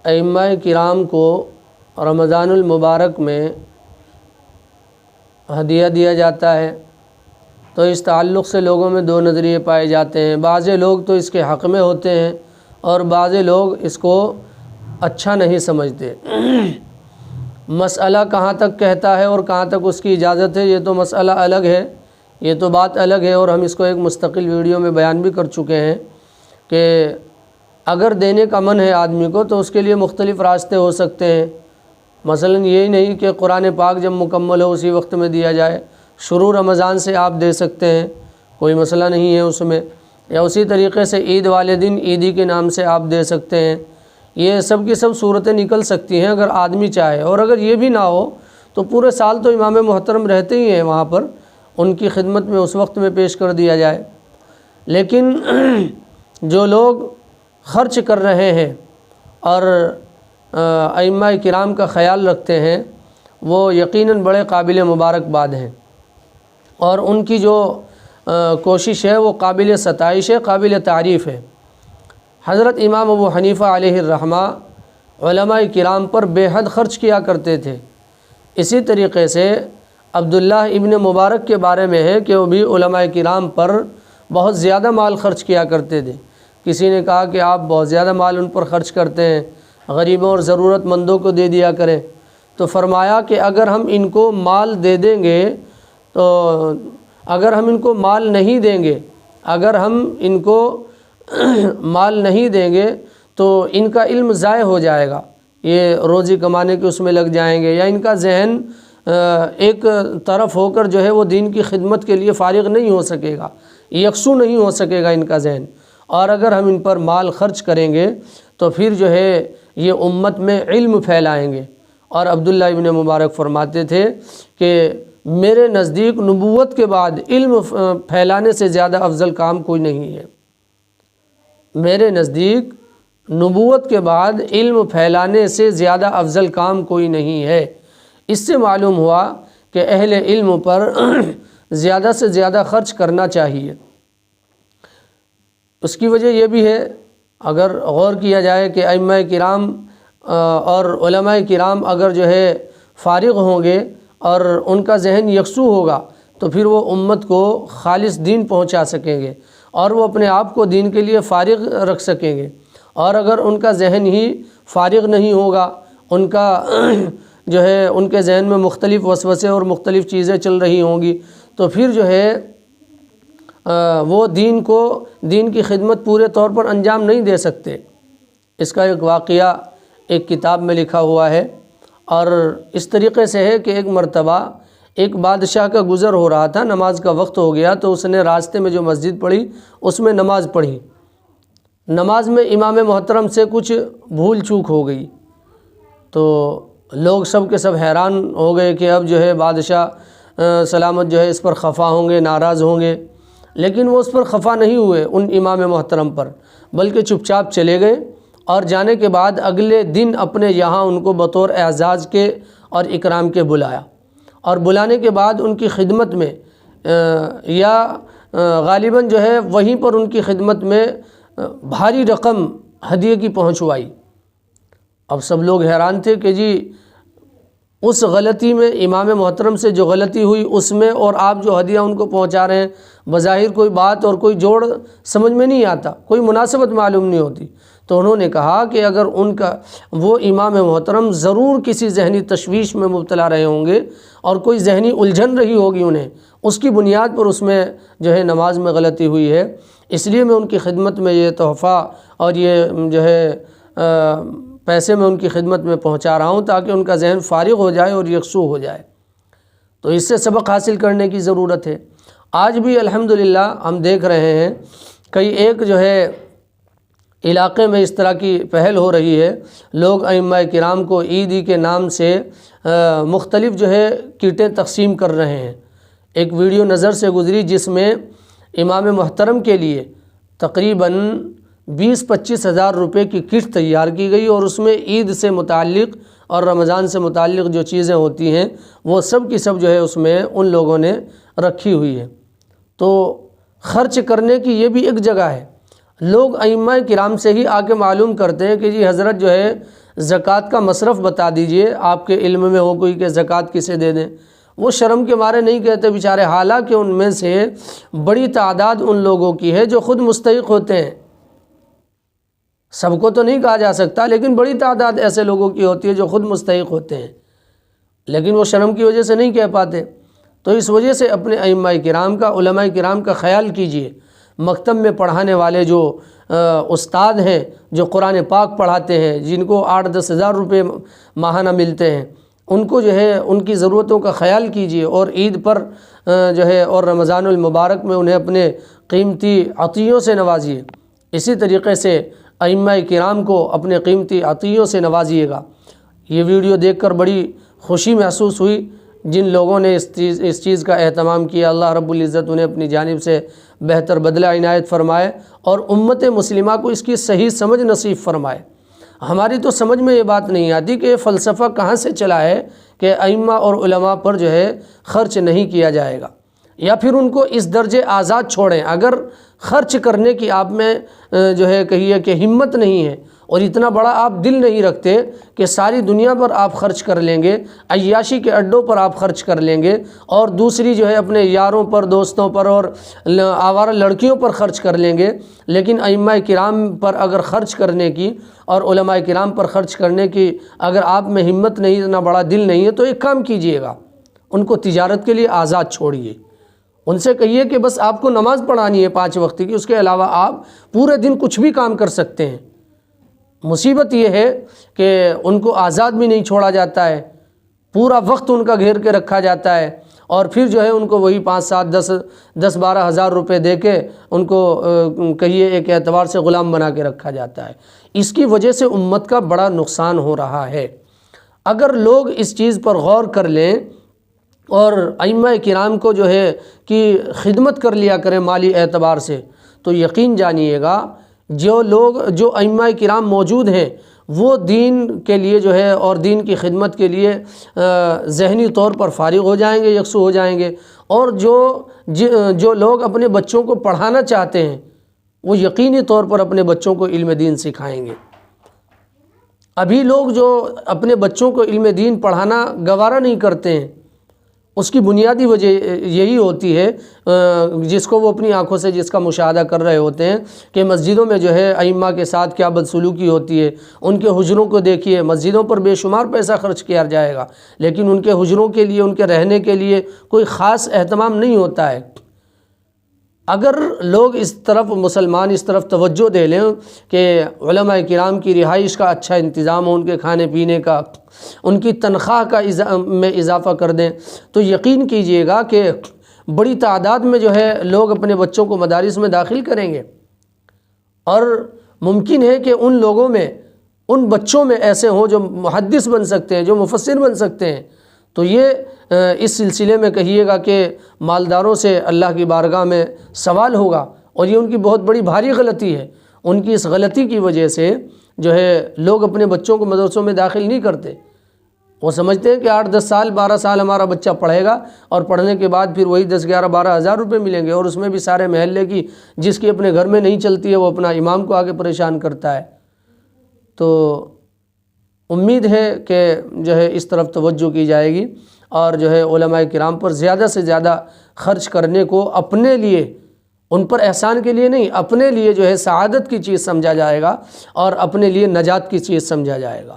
ائمہ کرام کو رمضان المبارک میں ہدیہ دیا جاتا ہے، تو اس تعلق سے لوگوں میں دو نظریے پائے جاتے ہیں۔ بعض لوگ تو اس کے حق میں ہوتے ہیں اور بعض لوگ اس کو اچھا نہیں سمجھتے۔ مسئلہ کہاں تک کہتا ہے اور کہاں تک اس کی اجازت ہے، یہ تو مسئلہ الگ ہے، یہ تو بات الگ ہے، اور ہم اس کو ایک مستقل ویڈیو میں بیان بھی کر چکے ہیں کہ اگر دینے کا من ہے آدمی کو تو اس کے لیے مختلف راستے ہو سکتے ہیں۔ مثلا یہی نہیں کہ قرآن پاک جب مکمل ہو اسی وقت میں دیا جائے، شروع رمضان سے آپ دے سکتے ہیں، کوئی مسئلہ نہیں ہے اس میں، یا اسی طریقے سے عید والے دن عیدی کے نام سے آپ دے سکتے ہیں۔ یہ سب کی سب صورتیں نکل سکتی ہیں اگر آدمی چاہے، اور اگر یہ بھی نہ ہو تو پورے سال تو امام محترم رہتے ہی ہیں وہاں پر، ان کی خدمت میں اس وقت میں پیش کر دیا جائے۔ لیکن جو لوگ خرچ کر رہے ہیں اور ائمہ کرام کا خیال رکھتے ہیں وہ یقیناً بڑے قابل مبارکباد ہیں، اور ان کی جو کوشش ہے وہ قابل ستائش ہے، قابل تعریف ہے۔ حضرت امام ابو حنیفہ علیہ الرحمہ علماء کرام پر بے حد خرچ کیا کرتے تھے۔ اسی طریقے سے عبداللہ ابن مبارک کے بارے میں ہے کہ وہ بھی علماء کرام پر بہت زیادہ مال خرچ کیا کرتے تھے۔ کسی نے کہا کہ آپ بہت زیادہ مال ان پر خرچ کرتے ہیں، غریبوں اور ضرورت مندوں کو دے دیا کریں، تو فرمایا کہ اگر ہم ان کو مال دے دیں گے تو اگر ہم ان کو مال نہیں دیں گے، اگر ہم ان کو مال نہیں دیں گے تو ان کا علم ضائع ہو جائے گا، یہ روزی کمانے کے اس میں لگ جائیں گے، یا ان کا ذہن ایک طرف ہو کر جو ہے وہ دین کی خدمت کے لیے فارغ نہیں ہو سکے گا، یکسو نہیں ہو سکے گا ان کا ذہن، اور اگر ہم ان پر مال خرچ کریں گے تو پھر جو ہے یہ امت میں علم پھیلائیں گے۔ اور عبداللہ ابن مبارک فرماتے تھے کہ میرے نزدیک نبوت کے بعد علم پھیلانے سے زیادہ افضل کام کوئی نہیں ہے، میرے نزدیک نبوت کے بعد علم پھیلانے سے زیادہ افضل کام کوئی نہیں ہے۔ اس سے معلوم ہوا کہ اہل علم پر زیادہ سے زیادہ خرچ کرنا چاہیے۔ اس کی وجہ یہ بھی ہے، اگر غور کیا جائے کہ ائمہ کرام اور علماء کرام اگر جو ہے فارغ ہوں گے اور ان کا ذہن یکسو ہوگا تو پھر وہ امت کو خالص دین پہنچا سکیں گے اور وہ اپنے آپ کو دین کے لیے فارغ رکھ سکیں گے۔ اور اگر ان کا ذہن ہی فارغ نہیں ہوگا، ان کا جو ہے ان کے ذہن میں مختلف وسوسے اور مختلف چیزیں چل رہی ہوں گی تو پھر جو ہے وہ دین کی خدمت پورے طور پر انجام نہیں دے سکتے۔ اس کا ایک واقعہ ایک کتاب میں لکھا ہوا ہے، اور اس طریقے سے ہے کہ ایک مرتبہ ایک بادشاہ کا گزر ہو رہا تھا، نماز کا وقت ہو گیا تو اس نے راستے میں جو مسجد پڑھی اس میں نماز پڑھی۔ نماز میں امام محترم سے کچھ بھول چوک ہو گئی تو لوگ سب کے سب حیران ہو گئے کہ اب جو ہے بادشاہ سلامت جو ہے اس پر خفا ہوں گے، ناراض ہوں گے، لیکن وہ اس پر خفا نہیں ہوئے ان امام محترم پر، بلکہ چپ چاپ چلے گئے، اور جانے کے بعد اگلے دن اپنے یہاں ان کو بطور اعزاز کے اور اکرام کے بلایا، اور بلانے کے بعد ان کی خدمت میں یا غالباً جو ہے وہیں پر ان کی خدمت میں بھاری رقم ہدیے کی پہنچوائی۔ اب سب لوگ حیران تھے کہ جی اس غلطی میں، امام محترم سے جو غلطی ہوئی اس میں، اور آپ جو ہدیہ ان کو پہنچا رہے ہیں، بظاہر کوئی بات اور کوئی جوڑ سمجھ میں نہیں آتا، کوئی مناسبت معلوم نہیں ہوتی۔ تو انہوں نے کہا کہ اگر وہ امام محترم ضرور کسی ذہنی تشویش میں مبتلا رہے ہوں گے اور کوئی ذہنی الجھن رہی ہوگی انہیں، اس کی بنیاد پر اس میں جو ہے نماز میں غلطی ہوئی ہے، اس لیے میں ان کی خدمت میں یہ تحفہ اور یہ جو ہے پیسے میں ان کی خدمت میں پہنچا رہا ہوں تاکہ ان کا ذہن فارغ ہو جائے اور یکسو ہو جائے۔ تو اس سے سبق حاصل کرنے کی ضرورت ہے۔ آج بھی الحمدللہ ہم دیکھ رہے ہیں کئی ایک جو ہے علاقے میں اس طرح کی پہل ہو رہی ہے، لوگ ائمہ کرام کو عیدی کے نام سے مختلف جو ہے کٹیں تقسیم کر رہے ہیں۔ ایک ویڈیو نظر سے گزری جس میں امام محترم کے لیے تقریباً 20-25 ہزار روپے کی کٹ تیار کی گئی، اور اس میں عید سے متعلق اور رمضان سے متعلق جو چیزیں ہوتی ہیں وہ سب کی سب جو ہے اس میں ان لوگوں نے رکھی ہوئی ہے۔ تو خرچ کرنے کی یہ بھی ایک جگہ ہے۔ لوگ ائمہ کرام سے ہی آ کے معلوم کرتے ہیں کہ جی حضرت جو ہے زکوٰۃ کا مصرف بتا دیجئے، آپ کے علم میں ہو کوئی کہ زکوٰۃ کسے دے دیں، وہ شرم کے مارے نہیں کہتے بیچارے، حالانکہ ان میں سے بڑی تعداد ان لوگوں کی ہے جو خود مستحق ہوتے ہیں۔ سب کو تو نہیں کہا جا سکتا، لیکن بڑی تعداد ایسے لوگوں کی ہوتی ہے جو خود مستحق ہوتے ہیں، لیکن وہ شرم کی وجہ سے نہیں کہہ پاتے۔ تو اس وجہ سے اپنے ائمہ کرام کا، علماء کرام کا خیال کیجئے۔ مکتب میں پڑھانے والے جو استاد ہیں، جو قرآن پاک پڑھاتے ہیں، جن کو 8-10 ہزار روپے ماہانہ ملتے ہیں، ان کو جو ہے ان کی ضرورتوں کا خیال کیجئے، اور عید پر جو ہے اور رمضان المبارک میں انہیں اپنے قیمتی عطیوں سے نوازیے۔ اسی طریقے سے ائمہ کرام کو اپنے قیمتی عطیوں سے نوازیے گا۔ یہ ویڈیو دیکھ کر بڑی خوشی محسوس ہوئی جن لوگوں نے اس چیز کا اہتمام کیا۔ اللہ رب العزت انہیں اپنی جانب سے بہتر بدلہ عنایت فرمائے، اور امت مسلمہ کو اس کی صحیح سمجھ نصیب فرمائے۔ ہماری تو سمجھ میں یہ بات نہیں آتی کہ یہ فلسفہ کہاں سے چلا ہے کہ ائمہ اور علماء پر جو ہے خرچ نہیں کیا جائے گا، یا پھر ان کو اس درجے آزاد چھوڑیں۔ اگر خرچ کرنے کی آپ میں جو ہے کہیے کہ ہمت نہیں ہے، اور اتنا بڑا آپ دل نہیں رکھتے کہ ساری دنیا پر آپ خرچ کر لیں گے، عیاشی کے اڈوں پر آپ خرچ کر لیں گے، اور دوسری جو ہے اپنے یاروں پر، دوستوں پر اور آوارہ لڑکیوں پر خرچ کر لیں گے، لیکن ائمہ کرام پر اگر خرچ کرنے کی اور علماء کرام پر خرچ کرنے کی اگر آپ میں ہمت نہیں، اتنا بڑا دل نہیں ہے، تو ایک کام کیجئے گا، ان کو تجارت کے لیے آزاد چھوڑیے۔ ان سے کہیے کہ بس آپ کو نماز پڑھانی ہے 5 وقت کی، اس کے علاوہ آپ پورے دن کچھ بھی کام کر سکتے ہیں۔ مصیبت یہ ہے کہ ان کو آزاد بھی نہیں چھوڑا جاتا ہے، پورا وقت ان کا گھیر کے رکھا جاتا ہے، اور پھر جو ہے ان کو وہی 5-7-10-12 ہزار روپے دے کے ان کو کہیے ایک اعتبار سے غلام بنا کے رکھا جاتا ہے۔ اس کی وجہ سے امت کا بڑا نقصان ہو رہا ہے۔ اگر لوگ اس چیز پر غور کر لیں اور ائمہ کرام کو جو ہے کہ خدمت کر لیا کریں مالی اعتبار سے، تو یقین جانیے گا جو ائمہ کرام موجود ہیں وہ دین کے لیے جو ہے اور دین کی خدمت کے لیے ذہنی طور پر فارغ ہو جائیں گے، یکسو ہو جائیں گے، اور جو لوگ اپنے بچوں کو پڑھانا چاہتے ہیں وہ یقینی طور پر اپنے بچوں کو علم دین سکھائیں گے۔ ابھی لوگ جو اپنے بچوں کو علم دین پڑھانا گوارا نہیں کرتے ہیں، اس کی بنیادی وجہ یہی ہوتی ہے جس کو وہ اپنی آنکھوں سے جس کا مشاہدہ کر رہے ہوتے ہیں کہ مسجدوں میں جو ہے ائمہ کے ساتھ کیا بدسلوکی ہوتی ہے۔ ان کے حجروں کو دیکھیے، مسجدوں پر بے شمار پیسہ خرچ کیا جائے گا، لیکن ان کے حجروں کے لیے، ان کے رہنے کے لیے کوئی خاص اہتمام نہیں ہوتا ہے۔ اگر لوگ اس طرف، مسلمان اس طرف توجہ دے لیں کہ علماء کرام کی رہائش کا اچھا انتظام ہو، ان کے کھانے پینے کا، ان کی تنخواہ میں اضافہ کر دیں، تو یقین کیجئے گا کہ بڑی تعداد میں جو ہے لوگ اپنے بچوں کو مدارس میں داخل کریں گے، اور ممکن ہے کہ ان لوگوں میں، ان بچوں میں ایسے ہوں جو محدث بن سکتے ہیں، جو مفسر بن سکتے ہیں۔ تو یہ اس سلسلے میں کہیے گا کہ مالداروں سے اللہ کی بارگاہ میں سوال ہوگا، اور یہ ان کی بہت بڑی بھاری غلطی ہے۔ ان کی اس غلطی کی وجہ سے جو ہے لوگ اپنے بچوں کو مدرسوں میں داخل نہیں کرتے۔ وہ سمجھتے ہیں کہ 8-10 سال 12 سال ہمارا بچہ پڑھے گا، اور پڑھنے کے بعد پھر وہی 10-11-12 ہزار روپے ملیں گے، اور اس میں بھی سارے محلے کی، جس کی اپنے گھر میں نہیں چلتی ہے وہ اپنا امام کو آگے پریشان کرتا ہے۔ تو امید ہے کہ جو ہے اس طرف توجہ کی جائے گی، اور جو ہے علماء کرام پر زیادہ سے زیادہ خرچ کرنے کو اپنے لیے، ان پر احسان کے لیے نہیں، اپنے لیے جو ہے سعادت کی چیز سمجھا جائے گا، اور اپنے لیے نجات کی چیز سمجھا جائے گا۔